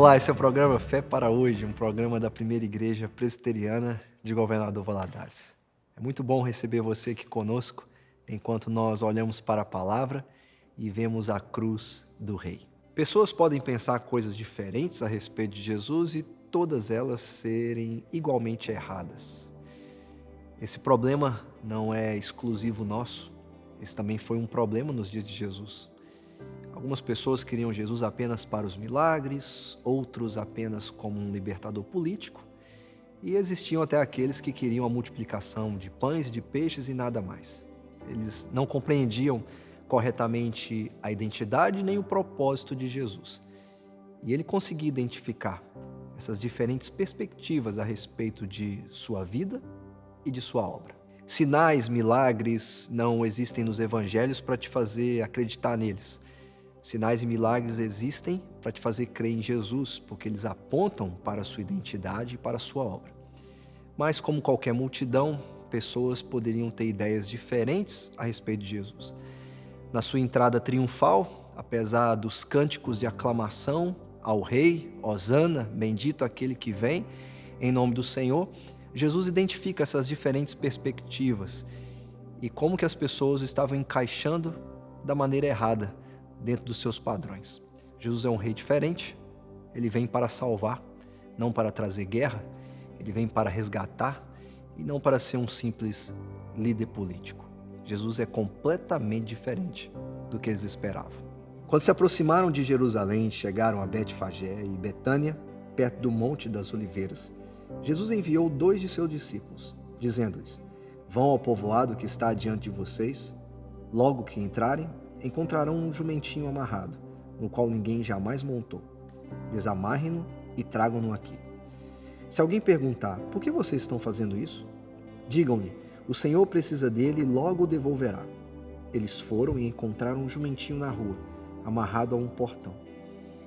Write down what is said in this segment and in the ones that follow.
Olá, esse é o programa Fé para Hoje, um programa da Primeira Igreja Presbiteriana de Governador Valadares. É muito bom receber você aqui conosco, enquanto nós olhamos para a palavra e vemos a cruz do Rei. Pessoas podem pensar coisas diferentes a respeito de Jesus e todas elas serem igualmente erradas. Esse problema não é exclusivo nosso, esse também foi um problema nos dias de Jesus. Algumas pessoas queriam Jesus apenas para os milagres, outros apenas como um libertador político, e existiam até aqueles que queriam a multiplicação de pães e de peixes e nada mais. Eles não compreendiam corretamente a identidade nem o propósito de Jesus. E ele conseguia identificar essas diferentes perspectivas a respeito de sua vida e de sua obra. Sinais, milagres não existem nos evangelhos para te fazer acreditar neles. Sinais e milagres existem para te fazer crer em Jesus, porque eles apontam para a sua identidade e para a sua obra. Mas, como qualquer multidão, pessoas poderiam ter ideias diferentes a respeito de Jesus. Na sua entrada triunfal, apesar dos cânticos de aclamação ao Rei, Hosana, bendito aquele que vem, em nome do Senhor, Jesus identifica essas diferentes perspectivas e como que as pessoas estavam encaixando da maneira errada dentro dos seus padrões. Jesus é um rei diferente, ele vem para salvar, não para trazer guerra, ele vem para resgatar e não para ser um simples líder político. Jesus é completamente diferente do que eles esperavam. Quando se aproximaram de Jerusalém, chegaram a Betfagé e Betânia, perto do Monte das Oliveiras. Jesus enviou 2 de seus discípulos, dizendo-lhes: vão ao povoado que está diante de vocês. Logo que entrarem, encontrarão um jumentinho amarrado, no qual ninguém jamais montou. Desamarrem-no e tragam-no aqui. Se alguém perguntar, por que vocês estão fazendo isso? Digam-lhe, o Senhor precisa dele e logo o devolverá. Eles foram e encontraram um jumentinho na rua, amarrado a um portão.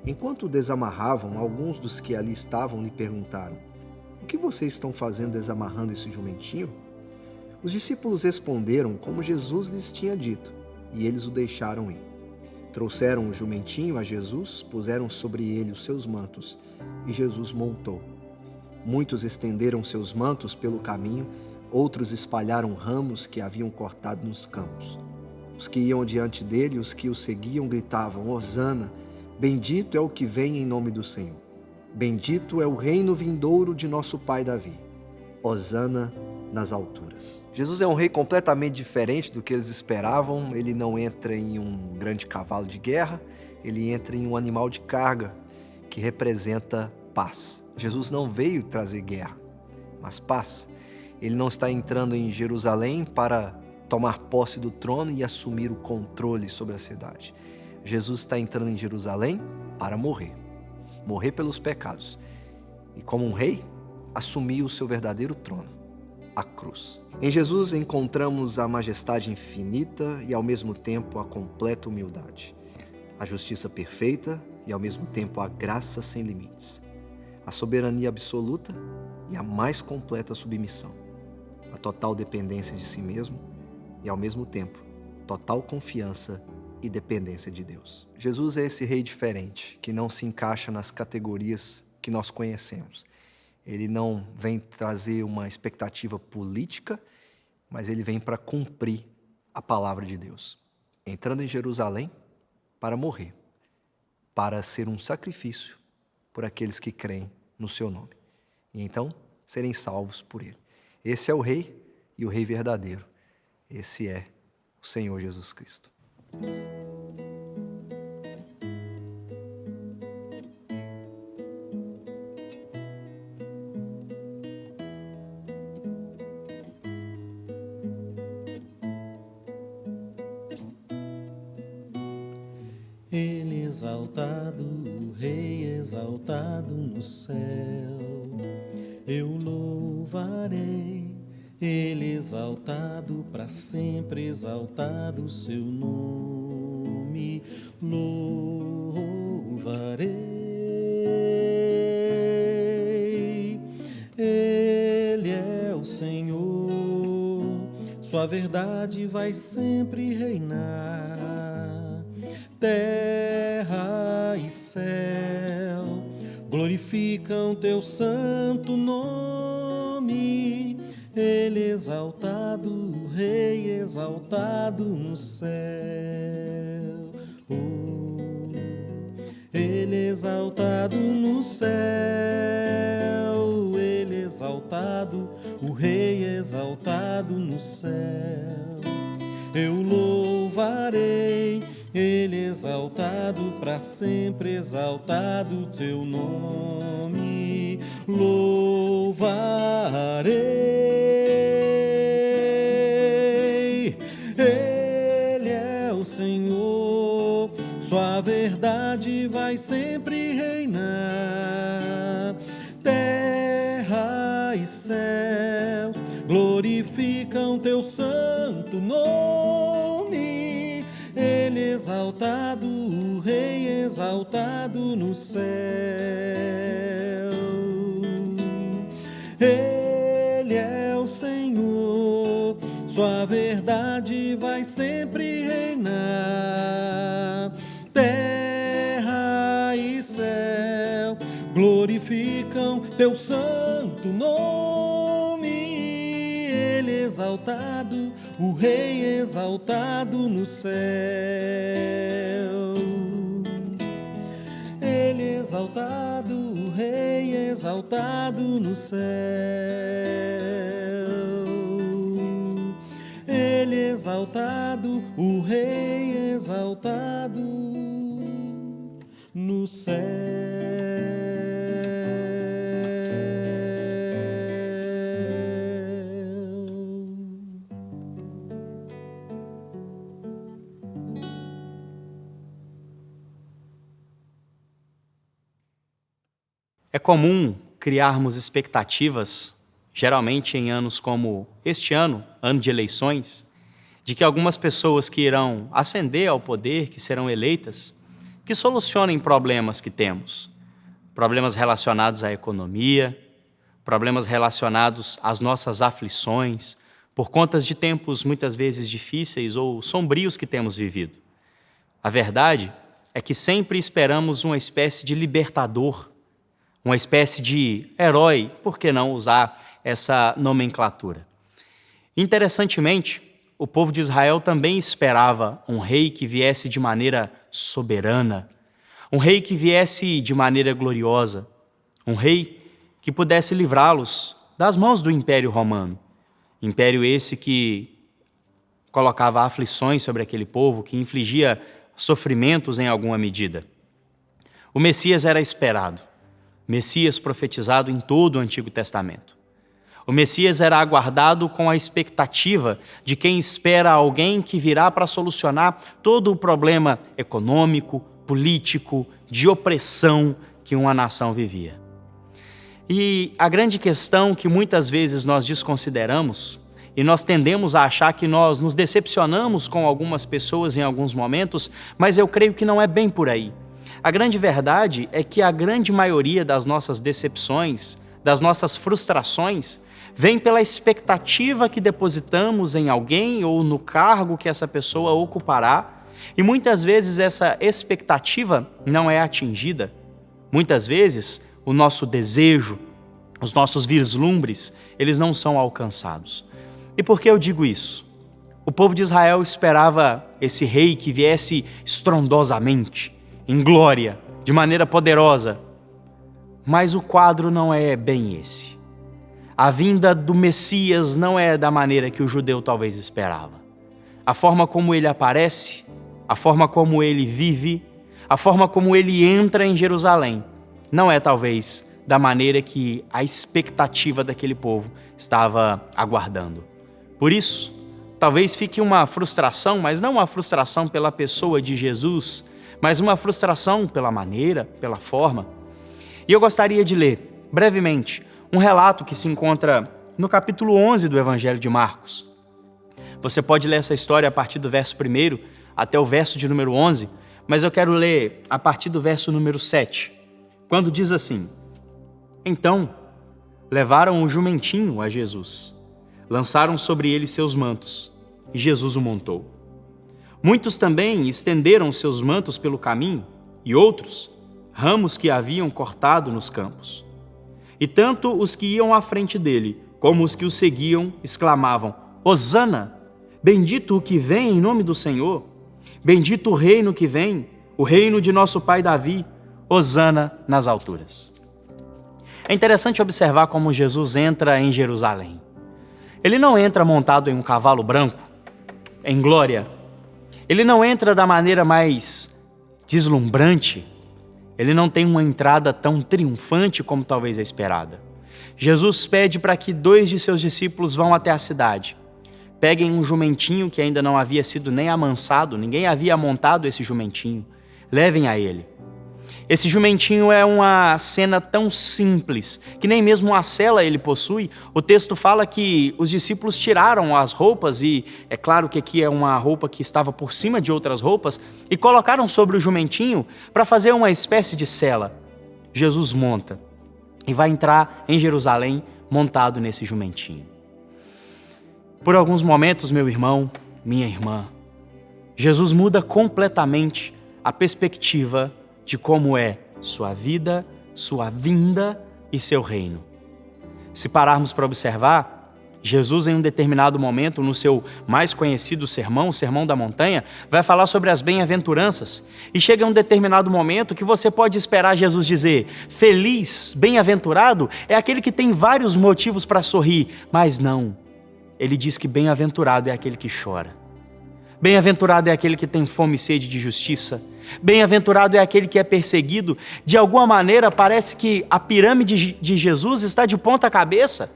Enquanto o desamarravam, alguns dos que ali estavam lhe perguntaram, o que vocês estão fazendo desamarrando esse jumentinho? Os discípulos responderam como Jesus lhes tinha dito, e eles o deixaram ir. Trouxeram o jumentinho a Jesus, puseram sobre ele os seus mantos, e Jesus montou. Muitos estenderam seus mantos pelo caminho, outros espalharam ramos que haviam cortado nos campos. Os que iam diante dele e os que o seguiam gritavam, Hosana, bendito é o que vem em nome do Senhor. Bendito é o reino vindouro de nosso pai Davi. Hosana nas alturas. Jesus é um rei completamente diferente do que eles esperavam. Ele não entra em um grande cavalo de guerra, ele entra em um animal de carga que representa paz. Jesus não veio trazer guerra, mas paz. Ele não está entrando em Jerusalém para tomar posse do trono e assumir o controle sobre a cidade. Jesus está entrando em Jerusalém para morrer pelos pecados e, como um rei, assumir o seu verdadeiro trono, a cruz. Em Jesus encontramos a majestade infinita e ao mesmo tempo a completa humildade, a justiça perfeita e ao mesmo tempo a graça sem limites, a soberania absoluta e a mais completa submissão, a total dependência de si mesmo e ao mesmo tempo total confiança e dependência de Deus. Jesus é esse rei diferente, que não se encaixa nas categorias que nós conhecemos. Ele não vem trazer uma expectativa política, mas ele vem para cumprir a palavra de Deus. Entrando em Jerusalém para morrer, para ser um sacrifício por aqueles que creem no seu nome. E então serem salvos por ele. Esse é o rei e o rei verdadeiro. Esse é o Senhor Jesus Cristo. Ele exaltado, o Rei exaltado no céu, eu louvarei. Ele exaltado, para sempre exaltado o seu nome, louvarei. Ele é o Senhor, sua verdade vai sempre reinar. Terra e céu glorificam teu santo nome. Ele exaltado, o Rei exaltado no céu. Ele exaltado no céu, Ele exaltado, o Rei exaltado no céu. Eu louvarei, Ele exaltado, para sempre exaltado teu nome. Louvarei, Ele é o Senhor, sua verdade vai sempre reinar. Terra e céus glorificam teu santo nome. Ele exaltado, o Rei exaltado no céu. Ele é o Senhor, sua verdade vai sempre reinar. Terra e céu glorificam teu santo nome. Ele exaltado, o Rei exaltado no céu. Ele exaltado, o Rei exaltado no céu. Ele exaltado, o Rei exaltado no céu. É comum criarmos expectativas, geralmente em anos como este ano, ano de eleições, de que algumas pessoas que irão ascender ao poder, que serão eleitas, que solucionem problemas que temos. Problemas relacionados à economia, problemas relacionados às nossas aflições, por conta de tempos muitas vezes difíceis ou sombrios que temos vivido. A verdade é que sempre esperamos uma espécie de libertador, uma espécie de herói, por que não usar essa nomenclatura? Interessantemente, o povo de Israel também esperava um rei que viesse de maneira soberana, um rei que viesse de maneira gloriosa, um rei que pudesse livrá-los das mãos do Império Romano. Império esse que colocava aflições sobre aquele povo, que infligia sofrimentos em alguma medida. O Messias era esperado. Messias profetizado em todo o Antigo Testamento. O Messias era aguardado com a expectativa de quem espera alguém que virá para solucionar todo o problema econômico, político, de opressão que uma nação vivia. E a grande questão que muitas vezes nós desconsideramos, e nós tendemos a achar que nós nos decepcionamos com algumas pessoas em alguns momentos, mas eu creio que não é bem por aí. A grande verdade é que a grande maioria das nossas decepções, das nossas frustrações, vem pela expectativa que depositamos em alguém ou no cargo que essa pessoa ocupará, e muitas vezes essa expectativa não é atingida. Muitas vezes o nosso desejo, os nossos vislumbres, eles não são alcançados. E por que eu digo isso? O povo de Israel esperava esse rei que viesse estrondosamente, em glória, de maneira poderosa. Mas o quadro não é bem esse. A vinda do Messias não é da maneira que o judeu talvez esperava. A forma como ele aparece, a forma como ele vive, a forma como ele entra em Jerusalém, não é talvez da maneira que a expectativa daquele povo estava aguardando. Por isso, talvez fique uma frustração, mas não uma frustração pela pessoa de Jesus, mas uma frustração pela maneira, pela forma. E eu gostaria de ler, brevemente, um relato que se encontra no capítulo 11 do Evangelho de Marcos. Você pode ler essa história a partir do verso 1 até o verso de número 11, mas eu quero ler a partir do verso número 7, quando diz assim: Então, levaram o jumentinho a Jesus, lançaram sobre ele seus mantos, e Jesus o montou. Muitos também estenderam seus mantos pelo caminho, e outros ramos que haviam cortado nos campos. E tanto os que iam à frente dele, como os que o seguiam, exclamavam: Hosana! Bendito o que vem em nome do Senhor! Bendito o reino que vem, o reino de nosso pai Davi! Hosana nas alturas. É interessante observar como Jesus entra em Jerusalém. Ele não entra montado em um cavalo branco, em glória. Ele não entra da maneira mais deslumbrante. Ele não tem uma entrada tão triunfante como talvez a esperada. Jesus pede para que 2 de seus discípulos vão até a cidade. Peguem um jumentinho que ainda não havia sido nem amansado, ninguém havia montado esse jumentinho. Levem a ele. Esse jumentinho é uma cena tão simples que nem mesmo uma sela ele possui. O texto fala que os discípulos tiraram as roupas, e é claro que aqui é uma roupa que estava por cima de outras roupas, e colocaram sobre o jumentinho para fazer uma espécie de sela. Jesus monta e vai entrar em Jerusalém montado nesse jumentinho. Por alguns momentos, meu irmão, minha irmã, Jesus muda completamente a perspectiva de como é sua vida, sua vinda e seu reino. Se pararmos para observar, Jesus em um determinado momento, no seu mais conhecido sermão, o Sermão da Montanha, vai falar sobre as bem-aventuranças. E chega um determinado momento que você pode esperar Jesus dizer: feliz, bem-aventurado é aquele que tem vários motivos para sorrir, mas não. Ele diz que bem-aventurado é aquele que chora. Bem-aventurado é aquele que tem fome e sede de justiça. Bem-aventurado é aquele que é perseguido. De alguma maneira, parece que a pirâmide de Jesus está de ponta cabeça.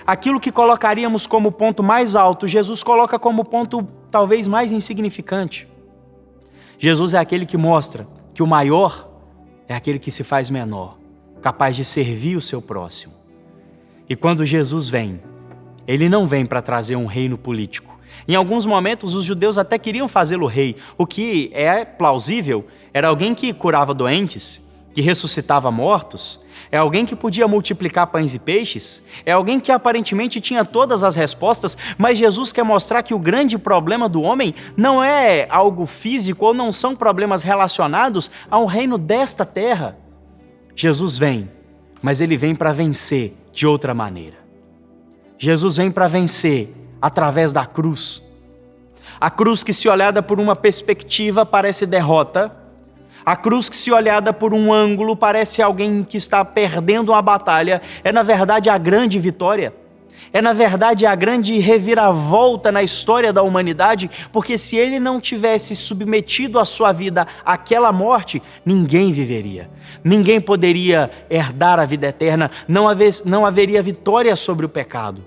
Aquilo que colocaríamos como ponto mais alto, Jesus coloca como ponto talvez mais insignificante. Jesus é aquele que mostra que o maior é aquele que se faz menor, capaz de servir o seu próximo. E quando Jesus vem, ele não vem para trazer um reino político. Em alguns momentos, os judeus até queriam fazê-lo rei, o que é plausível. Era alguém que curava doentes, que ressuscitava mortos, é alguém que podia multiplicar pães e peixes, é alguém que aparentemente tinha todas as respostas, mas Jesus quer mostrar que o grande problema do homem não é algo físico ou não são problemas relacionados ao reino desta terra. Jesus vem, mas ele vem para vencer de outra maneira. Jesus vem para vencer através da cruz. A cruz que, se olhada por uma perspectiva, parece derrota. A cruz que, se olhada por um ângulo, parece alguém que está perdendo uma batalha, é na verdade a grande vitória. É na verdade a grande reviravolta na história da humanidade, porque se ele não tivesse submetido a sua vida àquela morte, ninguém viveria. Ninguém poderia herdar a vida eterna, não haveria vitória sobre o pecado.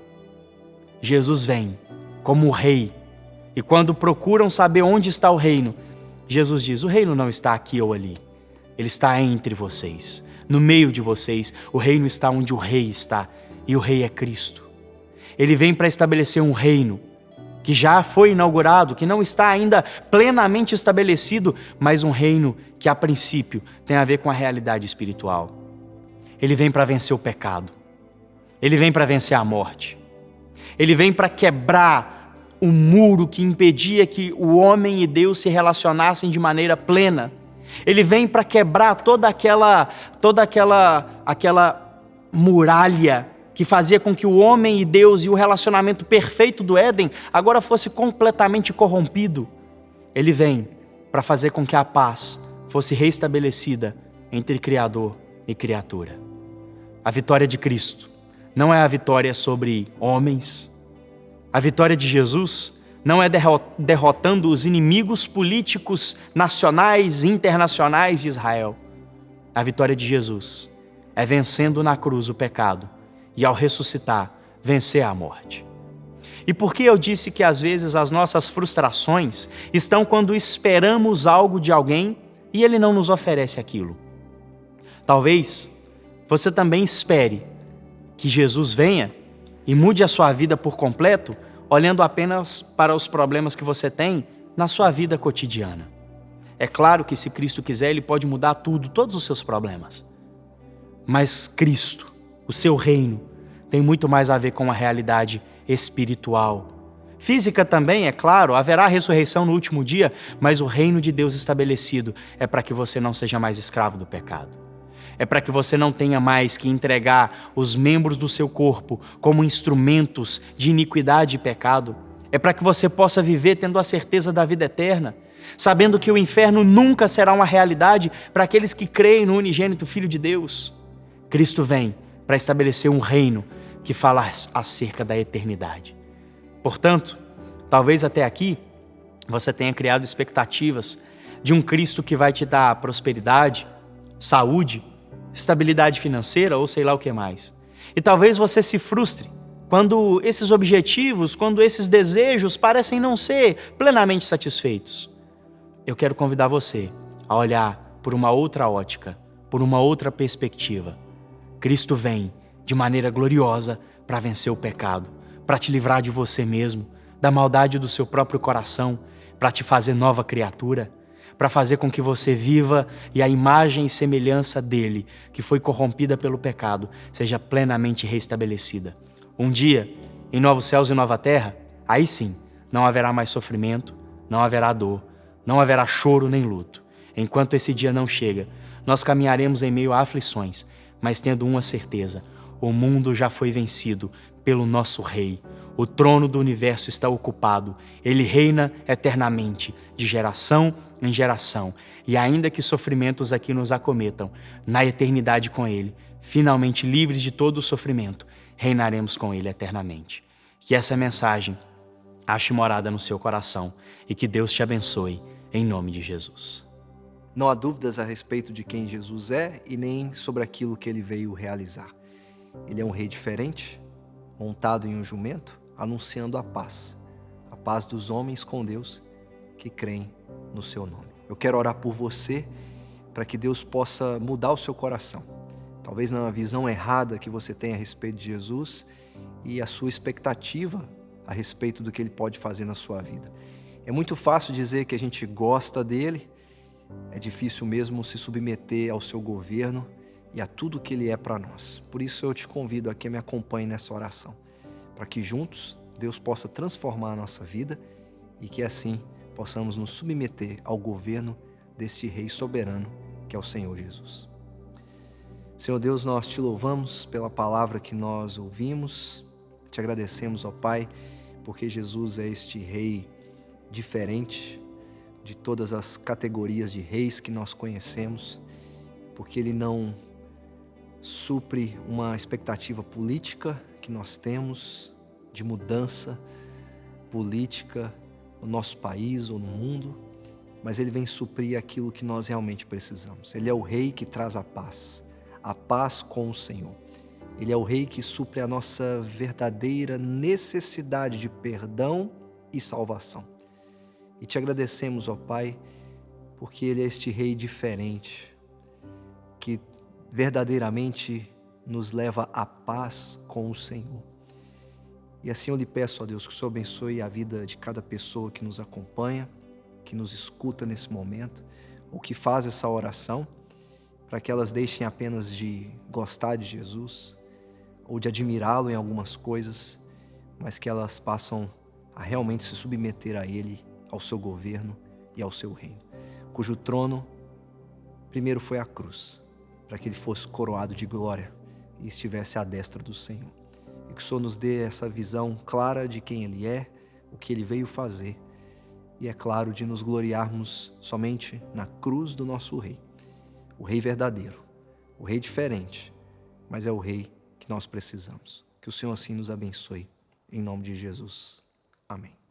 Jesus vem como o rei, e quando procuram saber onde está o reino, Jesus diz: o reino não está aqui ou ali, ele está entre vocês, no meio de vocês. O reino está onde o rei está, e o rei é Cristo. Ele vem para estabelecer um reino que já foi inaugurado, que não está ainda plenamente estabelecido, mas um reino que a princípio tem a ver com a realidade espiritual. Ele vem para vencer o pecado, ele vem para vencer a morte. Ele vem para quebrar o muro que impedia que o homem e Deus se relacionassem de maneira plena. Ele vem para quebrar toda aquela muralha que fazia com que o homem e Deus e o relacionamento perfeito do Éden agora fosse completamente corrompido. Ele vem para fazer com que a paz fosse restabelecida entre Criador e criatura. A vitória de Cristo não é a vitória sobre homens. A vitória de Jesus não é derrotando os inimigos políticos nacionais e internacionais de Israel. A vitória de Jesus é vencendo na cruz o pecado e, ao ressuscitar, vencer a morte. E por que eu disse que às vezes as nossas frustrações estão quando esperamos algo de alguém e ele não nos oferece aquilo? Talvez você também espere que Jesus venha e mude a sua vida por completo, olhando apenas para os problemas que você tem na sua vida cotidiana. É claro que, se Cristo quiser, Ele pode mudar tudo, todos os seus problemas. Mas Cristo, o seu reino, tem muito mais a ver com a realidade espiritual, física também, é claro, haverá ressurreição no último dia, mas o reino de Deus estabelecido é para que você não seja mais escravo do pecado. É para que você não tenha mais que entregar os membros do seu corpo como instrumentos de iniquidade e pecado. É para que você possa viver tendo a certeza da vida eterna, sabendo que o inferno nunca será uma realidade para aqueles que creem no unigênito Filho de Deus. Cristo vem para estabelecer um reino que fala acerca da eternidade. Portanto, talvez até aqui você tenha criado expectativas de um Cristo que vai te dar prosperidade, saúde, estabilidade financeira ou sei lá o que mais. E talvez você se frustre quando esses objetivos, quando esses desejos parecem não ser plenamente satisfeitos. Eu quero convidar você a olhar por uma outra ótica, por uma outra perspectiva. Cristo vem de maneira gloriosa para vencer o pecado, para te livrar de você mesmo, da maldade do seu próprio coração, para te fazer nova criatura, para fazer com que você viva e a imagem e semelhança dele, que foi corrompida pelo pecado, seja plenamente restabelecida. Um dia, em novos céus e nova terra, aí sim, não haverá mais sofrimento, não haverá dor, não haverá choro nem luto. Enquanto esse dia não chega, nós caminharemos em meio a aflições, mas tendo uma certeza: o mundo já foi vencido pelo nosso Rei. O trono do universo está ocupado. Ele reina eternamente, de geração em geração. E ainda que sofrimentos aqui nos acometam, na eternidade com Ele, finalmente livres de todo o sofrimento, reinaremos com Ele eternamente. Que essa mensagem ache morada no seu coração e que Deus te abençoe, em nome de Jesus. Não há dúvidas a respeito de quem Jesus é e nem sobre aquilo que ele veio realizar. Ele é um rei diferente, montado em um jumento, anunciando a paz dos homens com Deus que creem no seu nome. Eu quero orar por você para que Deus possa mudar o seu coração. Talvez na visão errada que você tem a respeito de Jesus e a sua expectativa a respeito do que ele pode fazer na sua vida. É muito fácil dizer que a gente gosta dele, é difícil mesmo se submeter ao seu governo e a tudo que ele é para nós. Por isso eu te convido a que me acompanhe nessa oração, para que juntos Deus possa transformar a nossa vida e que assim possamos nos submeter ao governo deste Rei soberano que é o Senhor Jesus. Senhor Deus, nós te louvamos pela palavra que nós ouvimos, te agradecemos, ó Pai, porque Jesus é este Rei diferente de todas as categorias de reis que nós conhecemos, porque ele não supre uma expectativa política que nós temos de mudança política no nosso país ou no mundo, mas ele vem suprir aquilo que nós realmente precisamos. Ele é o rei que traz a paz com o Senhor. Ele é o rei que supre a nossa verdadeira necessidade de perdão e salvação. E te agradecemos, ó Pai, porque ele é este rei diferente, que verdadeiramente nos leva à paz com o Senhor. E assim eu lhe peço, ó Deus, que o Senhor abençoe a vida de cada pessoa que nos acompanha, que nos escuta nesse momento, ou que faz essa oração, para que elas deixem apenas de gostar de Jesus, ou de admirá-lo em algumas coisas, mas que elas passam a realmente se submeter a Ele, ao seu governo e ao seu reino, cujo trono primeiro foi a cruz, para que ele fosse coroado de glória e estivesse à destra do Senhor. E que o Senhor nos dê essa visão clara de quem ele é, o que ele veio fazer, e é claro, de nos gloriarmos somente na cruz do nosso Rei, o Rei verdadeiro, o Rei diferente, mas é o Rei que nós precisamos. Que o Senhor assim nos abençoe, em nome de Jesus. Amém.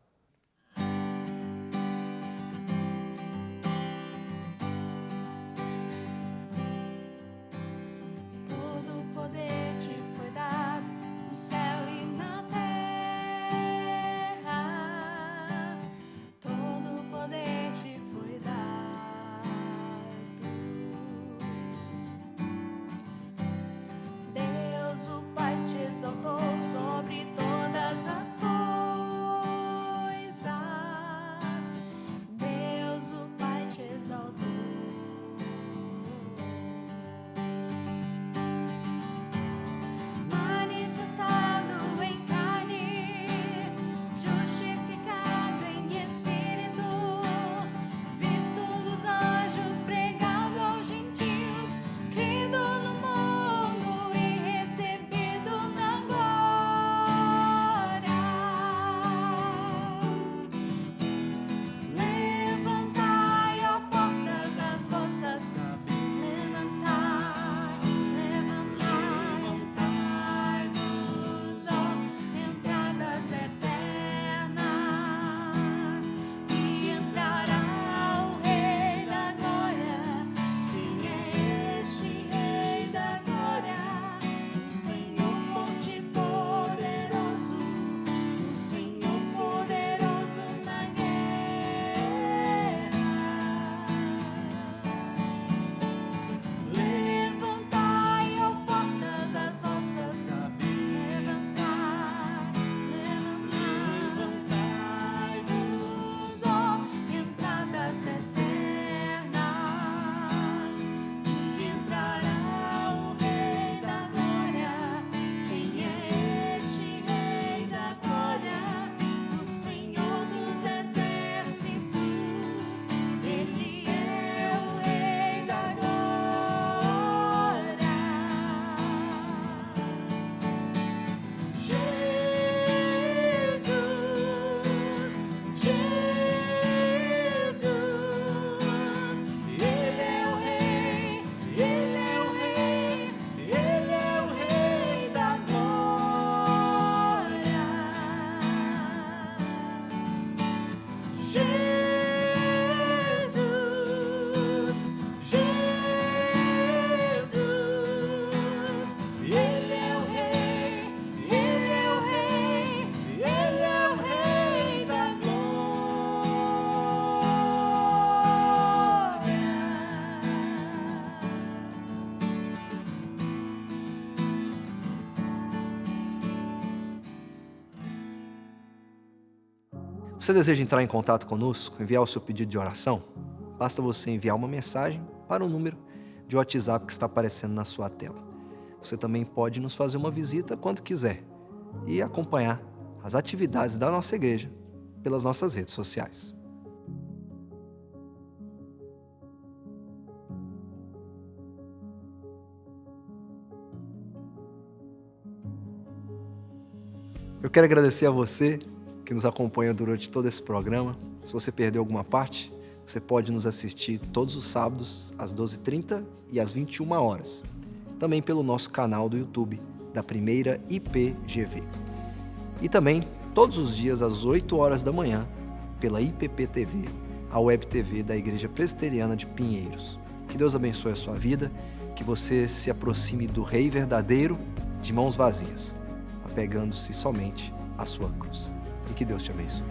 Você deseja entrar em contato conosco, enviar o seu pedido de oração? Basta você enviar uma mensagem para o número de WhatsApp que está aparecendo na sua tela. Você também pode nos fazer uma visita quando quiser e acompanhar as atividades da nossa igreja pelas nossas redes sociais. Eu quero agradecer a você que nos acompanha durante todo esse programa. Se você perdeu alguma parte, você pode nos assistir todos os sábados às 12h30 e às 21 horas. Também pelo nosso canal do YouTube da Primeira IPGV. E também todos os dias às 8 horas da manhã pela IPP-TV, a Web TV da Igreja Presbiteriana de Pinheiros. Que Deus abençoe a sua vida, que você se aproxime do Rei verdadeiro de mãos vazias, apegando-se somente à sua cruz. E que Deus te abençoe.